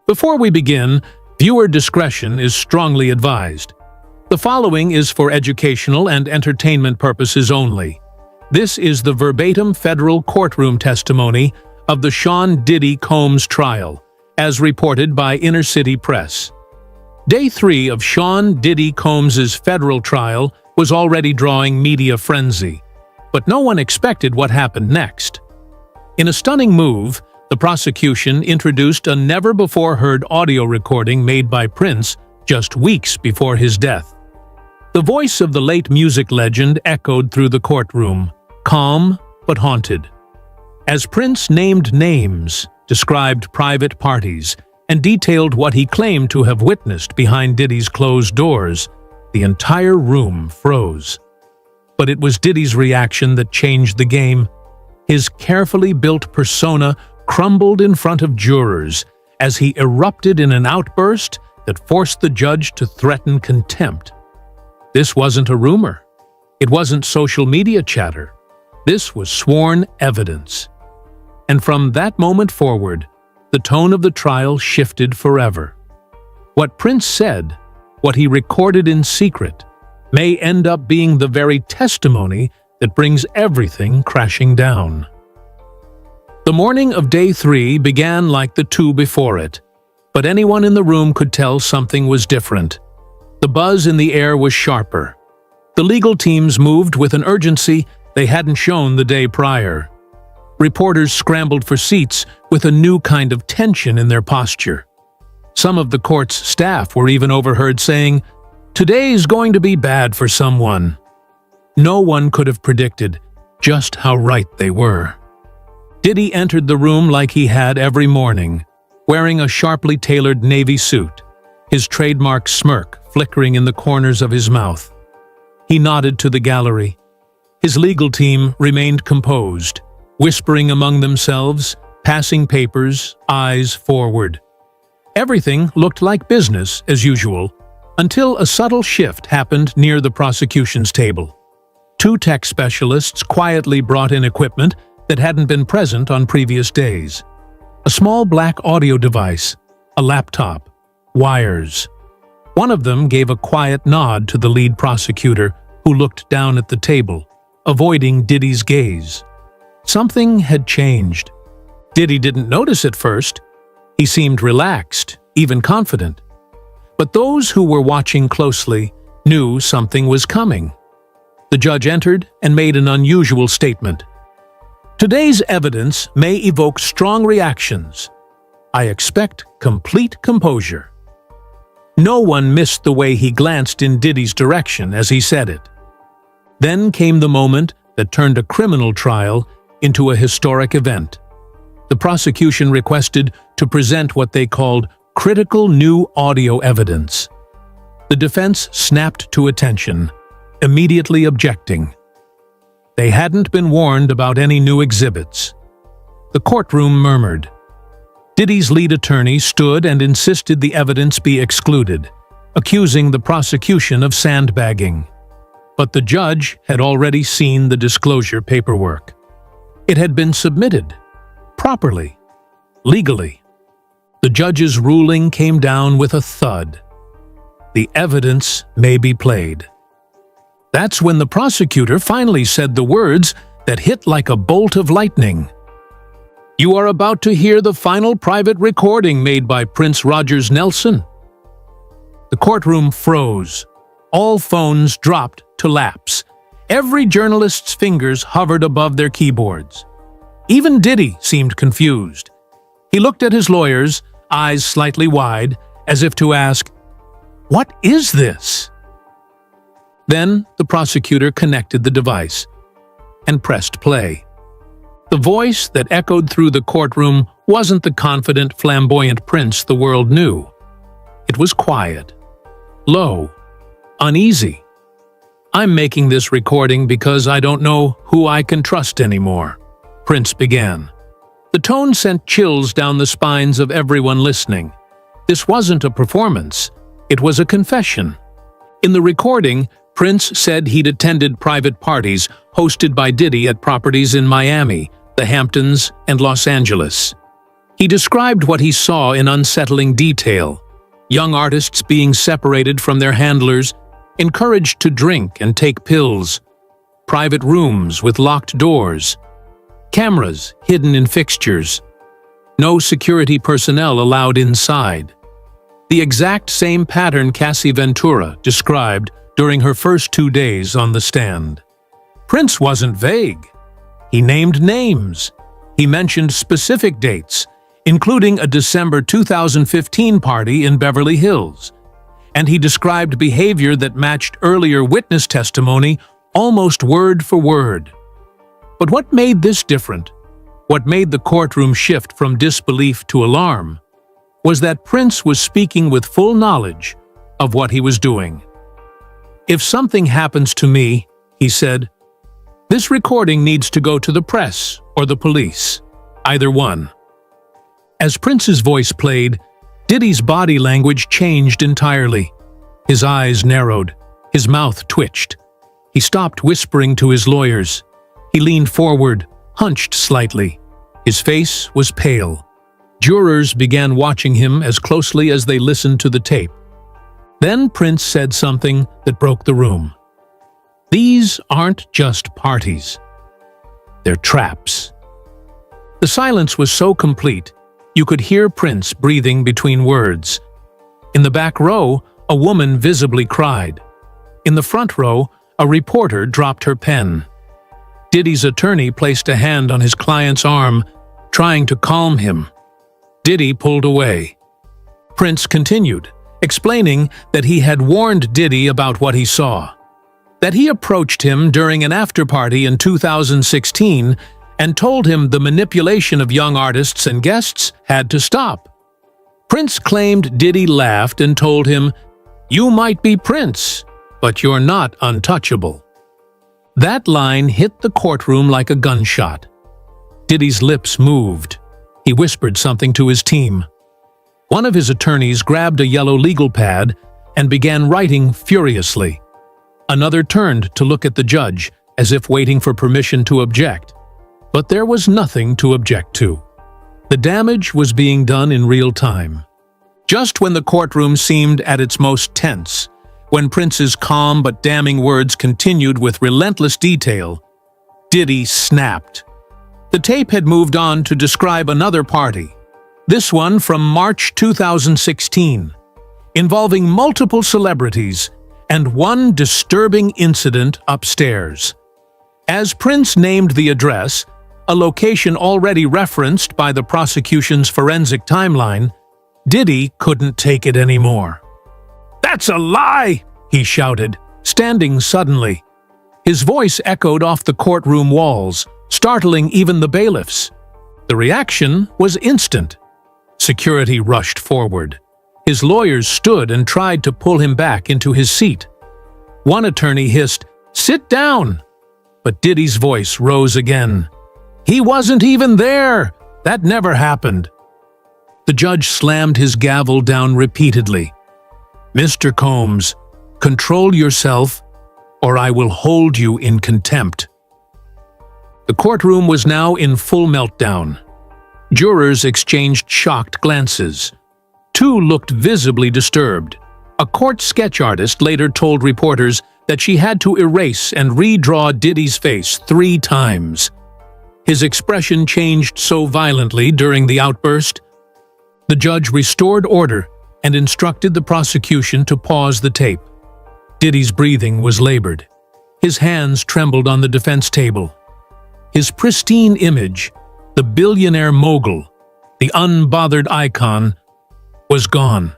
Before we begin, viewer discretion is strongly advised. The following is for educational and entertainment purposes only. This is the verbatim federal courtroom testimony of the Sean Diddy Combs trial, as reported by Inner City Press. Day 3 of Sean Diddy Combs' federal trial was already drawing media frenzy, but no one expected what happened next. In a stunning move, the prosecution introduced a never-before-heard audio recording made by Prince just weeks before his death. The voice of the late music legend echoed through the courtroom, calm but haunted. As Prince named names, described private parties, and detailed what he claimed to have witnessed behind Diddy's closed doors, the entire room froze. But it was Diddy's reaction that changed the game. His carefully built persona crumbled in front of jurors as he erupted in an outburst that forced the judge to threaten contempt. This wasn't a rumor. It wasn't social media chatter. This was sworn evidence. And from that moment forward, the tone of the trial shifted forever. What Prince said, what he recorded in secret, may end up being the very testimony that brings everything crashing down. The morning of Day 3 began like the two before it, but anyone in the room could tell something was different. The buzz in the air was sharper. The legal teams moved with an urgency they hadn't shown the day prior. Reporters scrambled for seats with a new kind of tension in their posture. Some of the court's staff were even overheard saying, "Today's going to be bad for someone." No one could have predicted just how right they were. Diddy entered the room like he had every morning, wearing a sharply tailored navy suit, his trademark smirk flickering in the corners of his mouth. He nodded to the gallery. His legal team remained composed, whispering among themselves, passing papers, eyes forward. Everything looked like business as usual, until a subtle shift happened near the prosecution's table. Two tech specialists quietly brought in equipment that hadn't been present on previous days. A small black audio device, a laptop, wires. One of them gave a quiet nod to the lead prosecutor, who looked down at the table, avoiding Diddy's gaze. Something had changed. Diddy didn't notice at first. He seemed relaxed, even confident. But those who were watching closely knew something was coming. The judge entered and made an unusual statement. "Today's evidence may evoke strong reactions. I expect complete composure." No one missed the way he glanced in Diddy's direction as he said it. Then came the moment that turned a criminal trial into a historic event. The prosecution requested to present what they called critical new audio evidence. The defense snapped to attention, immediately objecting. They hadn't been warned about any new exhibits. The courtroom murmured. Diddy's lead attorney stood and insisted the evidence be excluded, accusing the prosecution of sandbagging. But the judge had already seen the disclosure paperwork. It had been submitted, properly, legally. The judge's ruling came down with a thud. The evidence may be played. That's when the prosecutor finally said the words that hit like a bolt of lightning. "You are about to hear the final private recording made by Prince Rogers Nelson." The courtroom froze. All phones dropped to laps. Every journalist's fingers hovered above their keyboards. Even Diddy seemed confused. He looked at his lawyers, eyes slightly wide, as if to ask, "What is this?" Then the prosecutor connected the device and pressed play. The voice that echoed through the courtroom wasn't the confident, flamboyant Prince the world knew. It was quiet, low, uneasy. "I'm making this recording because I don't know who I can trust anymore," Prince began. The tone sent chills down the spines of everyone listening. This wasn't a performance. It was a confession. In the recording, Prince said he'd attended private parties hosted by Diddy at properties in Miami, the Hamptons, and Los Angeles. He described what he saw in unsettling detail: young artists being separated from their handlers, encouraged to drink and take pills, private rooms with locked doors, cameras hidden in fixtures, no security personnel allowed inside. The exact same pattern Cassie Ventura described during her first 2 days on the stand. Prince wasn't vague. He named names. He mentioned specific dates, including a December 2015 party in Beverly Hills, and he described behavior that matched earlier witness testimony almost word for word. But what made this different, what made the courtroom shift from disbelief to alarm, was that Prince was speaking with full knowledge of what he was doing. "If something happens to me," he said, "this recording needs to go to the press or the police, either one." As Prince's voice played, Diddy's body language changed entirely. His eyes narrowed, his mouth twitched. He stopped whispering to his lawyers. He leaned forward, hunched slightly. His face was pale. Jurors began watching him as closely as they listened to the tape. Then Prince said something that broke the room. "These aren't just parties. They're traps." The silence was so complete, you could hear Prince breathing between words. In the back row, a woman visibly cried. In the front row, a reporter dropped her pen. Diddy's attorney placed a hand on his client's arm, trying to calm him. Diddy pulled away. Prince continued, explaining that he had warned Diddy about what he saw, that he approached him during an after-party in 2016 and told him the manipulation of young artists and guests had to stop. Prince claimed Diddy laughed and told him, "You might be Prince, but you're not untouchable." That line hit the courtroom like a gunshot. Diddy's lips moved. He whispered something to his team. One of his attorneys grabbed a yellow legal pad and began writing furiously. Another turned to look at the judge, as if waiting for permission to object. But there was nothing to object to. The damage was being done in real time. Just when the courtroom seemed at its most tense, when Prince's calm but damning words continued with relentless detail, Diddy snapped. The tape had moved on to describe another party, this one from March 2016, involving multiple celebrities and one disturbing incident upstairs. As Prince named the address, a location already referenced by the prosecution's forensic timeline, Diddy couldn't take it anymore. "That's a lie!" he shouted, standing suddenly. His voice echoed off the courtroom walls, startling even the bailiffs. The reaction was instant. Security rushed forward. His lawyers stood and tried to pull him back into his seat. One attorney hissed, "Sit down!" But Diddy's voice rose again. "He wasn't even there! That never happened!" The judge slammed his gavel down repeatedly. "Mr. Combs, control yourself, or I will hold you in contempt." The courtroom was now in full meltdown. Jurors exchanged shocked glances. Two looked visibly disturbed. A court sketch artist later told reporters that she had to erase and redraw Diddy's face 3 times. His expression changed so violently during the outburst. The judge restored order and instructed the prosecution to pause the tape. Diddy's breathing was labored. His hands trembled on the defense table. His pristine image, the billionaire mogul, the unbothered icon, was gone.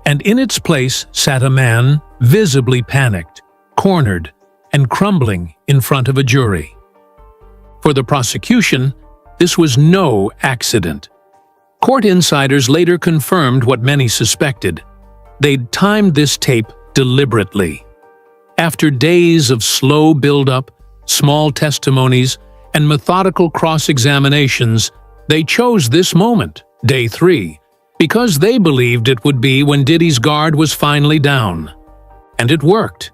And in its place sat a man visibly panicked, cornered, and crumbling in front of a jury. For the prosecution, this was no accident. Court insiders later confirmed what many suspected. They'd timed this tape deliberately. After days of slow build-up, small testimonies, and methodical cross-examinations, they chose this moment, day 3, because they believed it would be when Diddy's guard was finally down. And it worked.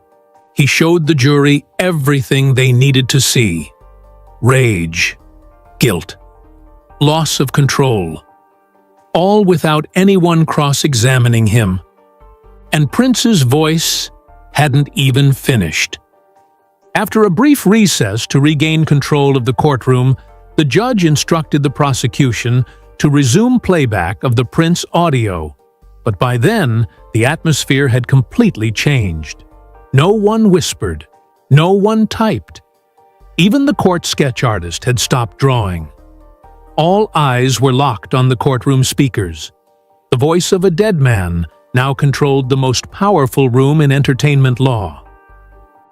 He showed the jury everything they needed to see. Rage, guilt, loss of control, all without anyone cross-examining him. And Prince's voice hadn't even finished. After a brief recess to regain control of the courtroom, the judge instructed the prosecution to resume playback of the Prince audio. But by then, the atmosphere had completely changed. No one whispered. No one typed. Even the court sketch artist had stopped drawing. All eyes were locked on the courtroom speakers. The voice of a dead man now controlled the most powerful room in entertainment law.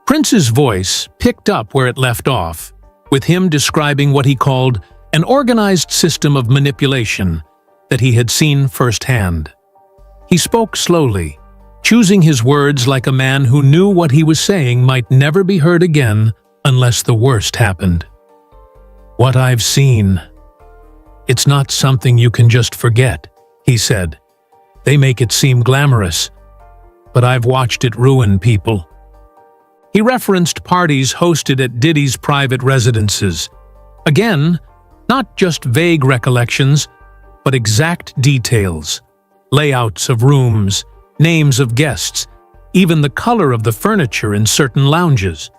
Prince's voice picked up where it left off, with him describing what he called an organized system of manipulation that he had seen firsthand. He spoke slowly, choosing his words like a man who knew what he was saying might never be heard again unless the worst happened. "What I've seen, it's not something you can just forget," he said. "They make it seem glamorous, but I've watched it ruin people." He referenced parties hosted at Diddy's private residences. Again, not just vague recollections, but exact details. Layouts of rooms, names of guests, even the color of the furniture in certain lounges.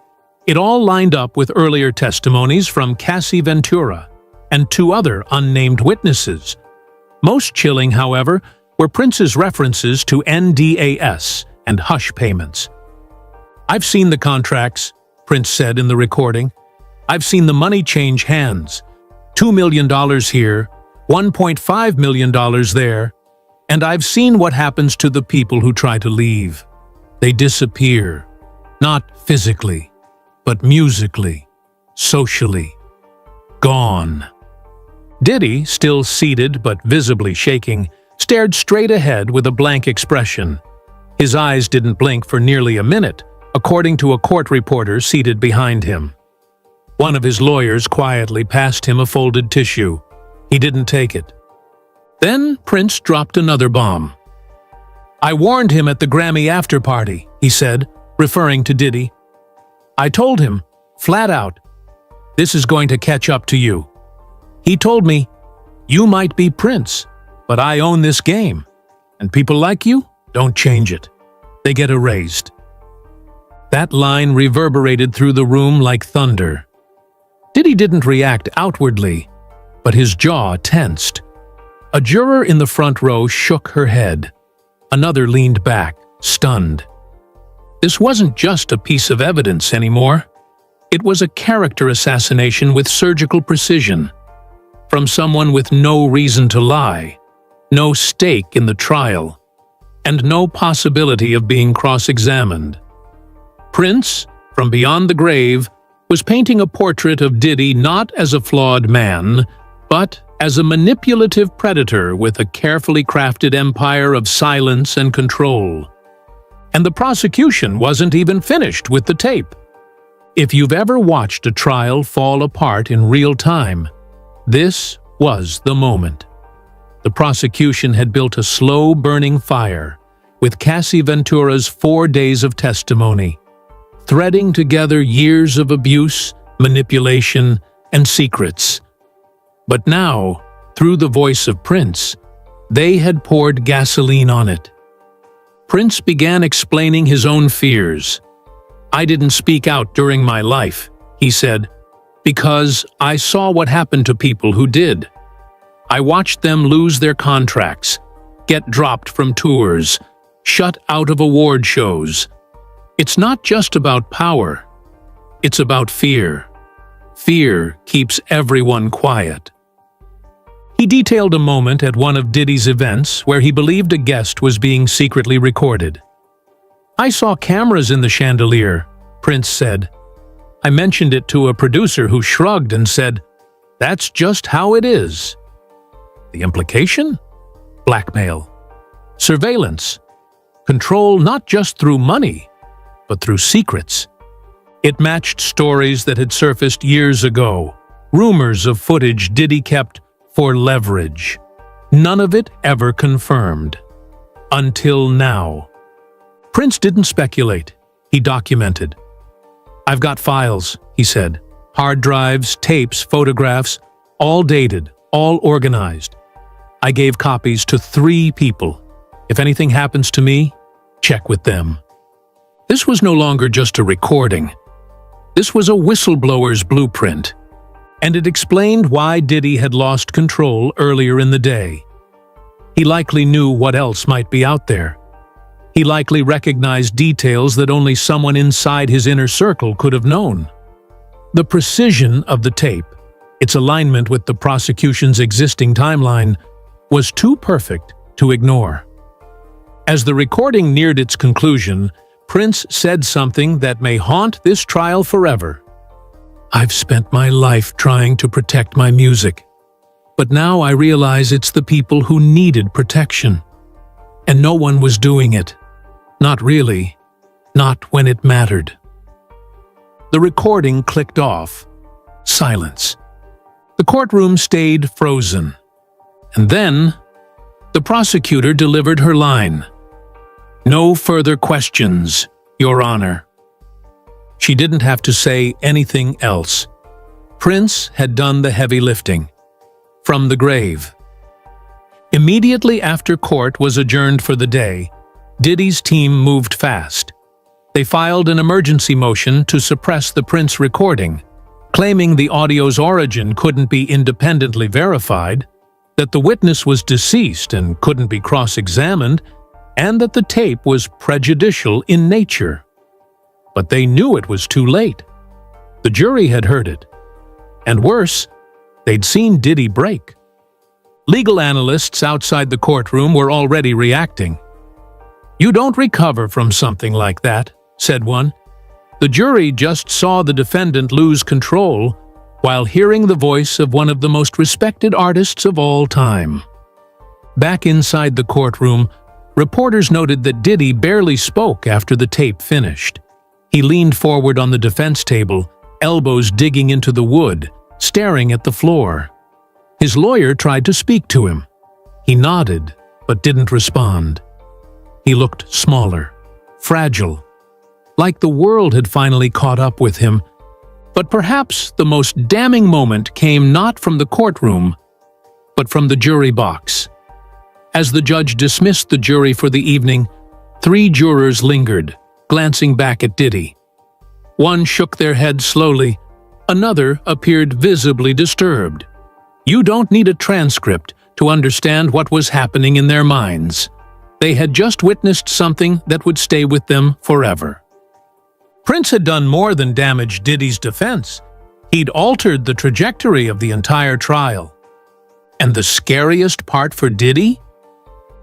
It all lined up with earlier testimonies from Cassie Ventura and 2 other unnamed witnesses. Most chilling, however, were Prince's references to NDAS and hush payments. "I've seen the contracts," Prince said in the recording. "I've seen the money change hands. $2 million here, $1.5 million there, and I've seen what happens to the people who try to leave. They disappear, not physically, but musically, socially. Gone." Diddy, still seated but visibly shaking, stared straight ahead with a blank expression. His eyes didn't blink for nearly a minute, according to a court reporter seated behind him. One of his lawyers quietly passed him a folded tissue. He didn't take it. Then Prince dropped another bomb. "I warned him at the Grammy after-party," he said, referring to Diddy. "I told him, flat out, this is going to catch up to you. He told me, you might be Prince, but I own this game, and people like you don't change it. They get erased." That line reverberated through the room like thunder. Diddy didn't react outwardly, but his jaw tensed. A juror in the front row shook her head. Another leaned back, stunned. This wasn't just a piece of evidence anymore. It was a character assassination with surgical precision. From someone with no reason to lie, no stake in the trial, and no possibility of being cross-examined. Prince, from beyond the grave, was painting a portrait of Diddy not as a flawed man, but as a manipulative predator with a carefully crafted empire of silence and control. And the prosecution wasn't even finished with the tape. If you've ever watched a trial fall apart in real time, this was the moment. The prosecution had built a slow-burning fire with Cassie Ventura's 4 days of testimony, threading together years of abuse, manipulation, and secrets. But now, through the voice of Prince, they had poured gasoline on it. Prince began explaining his own fears. "I didn't speak out during my life," he said, "because I saw what happened to people who did. I watched them lose their contracts, get dropped from tours, shut out of award shows. It's not just about power. It's about fear. Fear keeps everyone quiet." He detailed a moment at one of Diddy's events where he believed a guest was being secretly recorded. "I saw cameras in the chandelier," Prince said. "I mentioned it to a producer who shrugged and said, 'That's just how it is.'" The implication? Blackmail. Surveillance. Control not just through money, but through secrets. It matched stories that had surfaced years ago, rumors of footage Diddy kept for leverage. None of it ever confirmed. Until now. Prince didn't speculate. He documented. "I've got files," he said. "Hard drives, tapes, photographs, all dated, all organized. I gave copies to 3 people. If anything happens to me, check with them. This was no longer just a recording. This was a whistleblower's blueprint, and it explained why Diddy had lost control earlier in the day. He likely knew what else might be out there. He likely recognized details that only someone inside his inner circle could have known. The precision of the tape, its alignment with the prosecution's existing timeline, was too perfect to ignore. As the recording neared its conclusion, Prince said something that may haunt this trial forever. "I've spent my life trying to protect my music, but now I realize it's the people who needed protection. And no one was doing it. Not really. Not when it mattered." The recording clicked off. Silence. The courtroom stayed frozen. And then, the prosecutor delivered her line. "No further questions, Your Honor." She didn't have to say anything else. Prince had done the heavy lifting. From the grave. Immediately after court was adjourned for the day, Diddy's team moved fast. They filed an emergency motion to suppress the Prince recording, claiming the audio's origin couldn't be independently verified, that the witness was deceased and couldn't be cross-examined, and that the tape was prejudicial in nature. But they knew it was too late. The jury had heard it. And worse, they'd seen Diddy break. Legal analysts outside the courtroom were already reacting. "You don't recover from something like that," said one. "The jury just saw the defendant lose control while hearing the voice of one of the most respected artists of all time." Back inside the courtroom, reporters noted that Diddy barely spoke after the tape finished. He leaned forward on the defense table, elbows digging into the wood, staring at the floor. His lawyer tried to speak to him. He nodded, but didn't respond. He looked smaller, fragile, like the world had finally caught up with him. But perhaps the most damning moment came not from the courtroom, but from the jury box. As the judge dismissed the jury for the evening, 3 jurors lingered, glancing back at Diddy. One shook their head slowly, another appeared visibly disturbed. You don't need a transcript to understand what was happening in their minds. They had just witnessed something that would stay with them forever. Prince had done more than damage Diddy's defense. He'd altered the trajectory of the entire trial. And the scariest part for Diddy?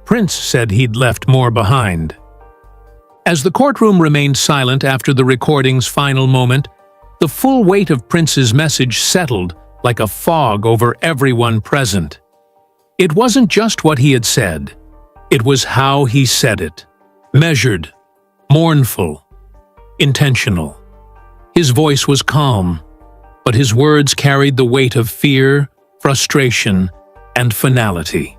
Prince said he'd left more behind. As the courtroom remained silent after the recording's final moment, the full weight of Prince's message settled like a fog over everyone present. It wasn't just what he had said. It was how he said it. Measured, mournful, intentional. His voice was calm, but his words carried the weight of fear, frustration, and finality.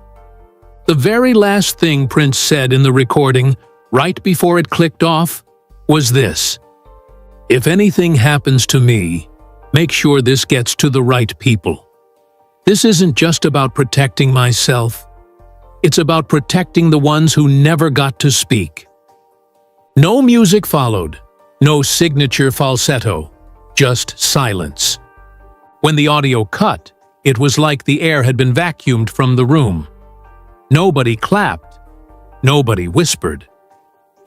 The very last thing Prince said in the recording, right before it clicked off, was this: "If anything happens to me, make sure this gets to the right people. This isn't just about protecting myself. It's about protecting the ones who never got to speak." No music followed, no signature falsetto, just silence. When the audio cut, it was like the air had been vacuumed from the room. Nobody clapped. Nobody whispered.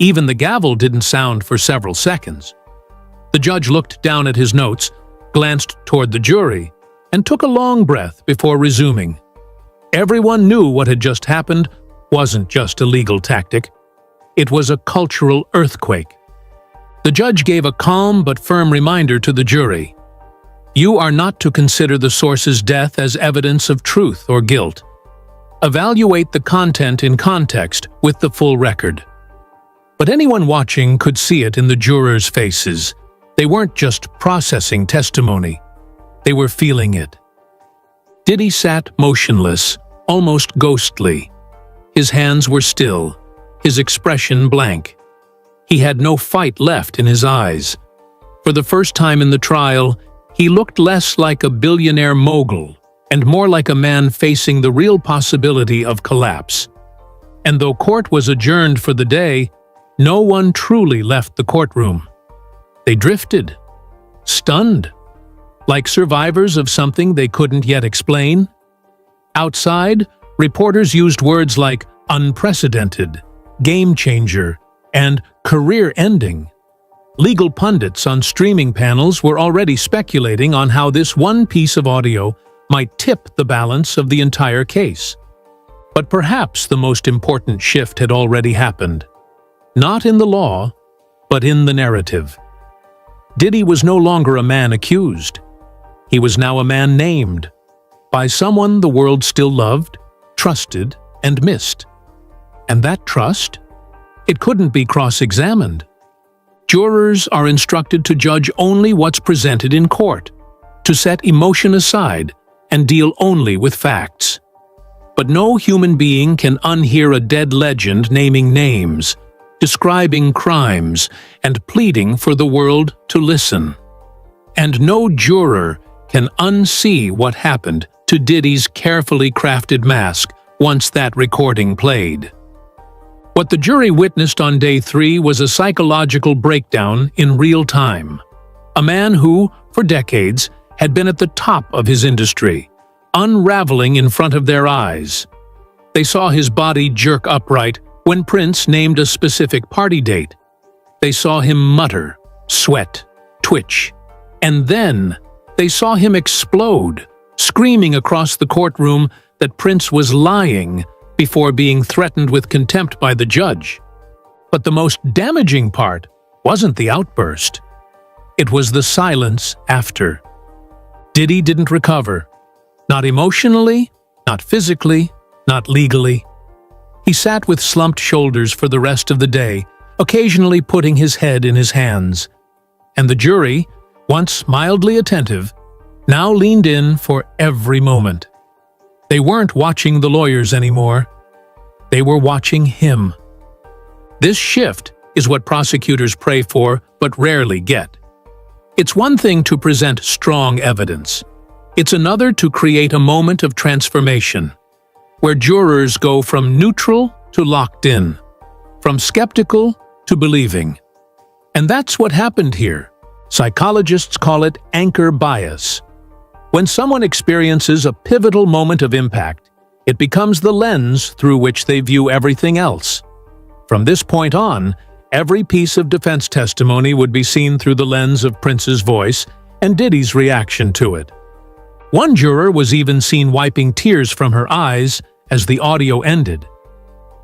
Even the gavel didn't sound for several seconds. The judge looked down at his notes, glanced toward the jury, and took a long breath before resuming. Everyone knew what had just happened wasn't just a legal tactic. It was a cultural earthquake. The judge gave a calm but firm reminder to the jury. You are not to consider the source's death as evidence of truth or guilt. Evaluate the content in context with the full record. But anyone watching could see it in the jurors' faces. They weren't just processing testimony. They were feeling it. Diddy sat motionless, almost ghostly. His hands were still, his expression blank. He had no fight left in his eyes. For the first time in the trial, he looked less like a billionaire mogul and more like a man facing the real possibility of collapse. And though court was adjourned for the day, no one truly left the courtroom. They drifted, stunned, like survivors of something they couldn't yet explain. Outside, reporters used words like unprecedented, game changer, and career-ending. Legal pundits on streaming panels were already speculating on how this one piece of audio might tip the balance of the entire case. But perhaps the most important shift had already happened. Not in the law, but in the narrative. Diddy was no longer a man accused. He was now a man named, by someone the world still loved, trusted, and missed. And that trust? It couldn't be cross-examined. Jurors are instructed to judge only what's presented in court, to set emotion aside and deal only with facts. But no human being can unhear a dead legend naming names, describing crimes, and pleading for the world to listen. And no juror can unsee what happened to Diddy's carefully crafted mask once that recording played. What the jury witnessed on day 3 was a psychological breakdown in real time. A man who, for decades, had been at the top of his industry, unraveling in front of their eyes. They saw his body jerk upright when Prince named a specific party date. They saw him mutter, sweat, twitch, and then they saw him explode, screaming across the courtroom that Prince was lying before being threatened with contempt by the judge. But the most damaging part wasn't the outburst. It was the silence after. Diddy didn't recover. Not emotionally, not physically, not legally. He sat with slumped shoulders for the rest of the day, occasionally putting his head in his hands. And the jury, once mildly attentive, now leaned in for every moment. They weren't watching the lawyers anymore. They were watching him. This shift is what prosecutors pray for but rarely get. It's one thing to present strong evidence. It's another to create a moment of transformation, where jurors go from neutral to locked in, from skeptical to believing. And that's what happened here. Psychologists call it anchor bias. When someone experiences a pivotal moment of impact, it becomes the lens through which they view everything else. From this point on, every piece of defense testimony would be seen through the lens of Prince's voice and Diddy's reaction to it. One juror was even seen wiping tears from her eyes as the audio ended.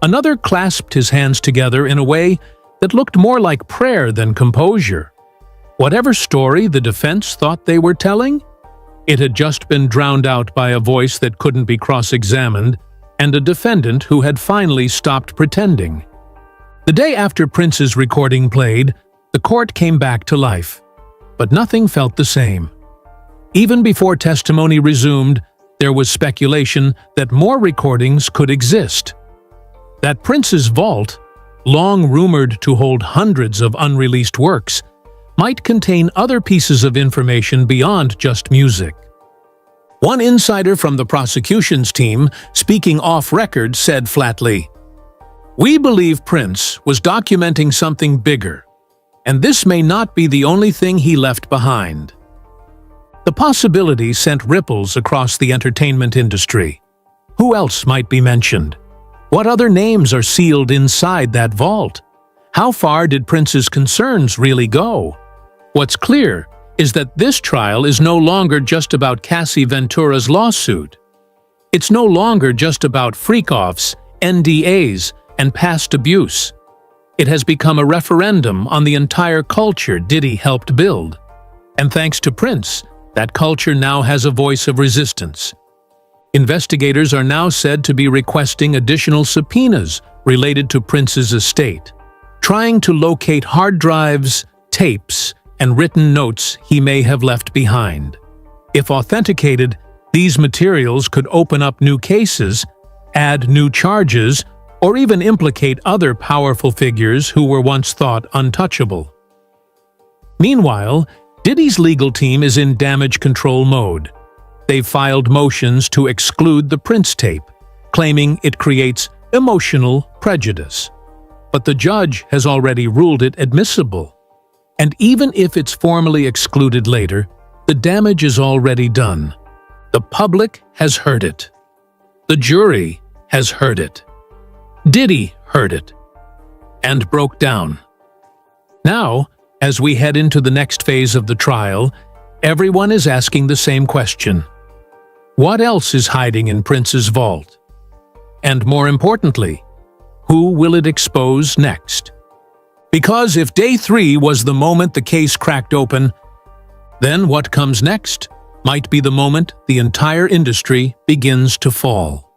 Another clasped his hands together in a way that looked more like prayer than composure. Whatever story the defense thought they were telling, it had just been drowned out by a voice that couldn't be cross-examined and a defendant who had finally stopped pretending. The day after Prince's recording played, the court came back to life, but nothing felt the same. Even before testimony resumed, there was speculation that more recordings could exist. That Prince's vault, long rumored to hold hundreds of unreleased works, might contain other pieces of information beyond just music. One insider from the prosecution's team, speaking off-record, said flatly, "We believe Prince was documenting something bigger, and this may not be the only thing he left behind." The possibility sent ripples across the entertainment industry. Who else might be mentioned? What other names are sealed inside that vault? How far did Prince's concerns really go? What's clear is that this trial is no longer just about Cassie Ventura's lawsuit. It's no longer just about freak-offs, NDAs, and past abuse. It has become a referendum on the entire culture Diddy helped build. And thanks to Prince, that culture now has a voice of resistance. Investigators are now said to be requesting additional subpoenas related to Prince's estate, trying to locate hard drives, tapes, and written notes he may have left behind. If authenticated, these materials could open up new cases, add new charges, or even implicate other powerful figures who were once thought untouchable. Meanwhile, Diddy's legal team is in damage control mode. They filed motions to exclude the Prince tape, claiming it creates emotional prejudice. But the judge has already ruled it admissible. And even if it's formally excluded later, the damage is already done. The public has heard it. The jury has heard it. Diddy heard it and broke down. Now, as we head into the next phase of the trial, everyone is asking the same question. What else is hiding in Prince's vault? And more importantly, who will it expose next? Because if Day 3 was the moment the case cracked open, then what comes next might be the moment the entire industry begins to fall.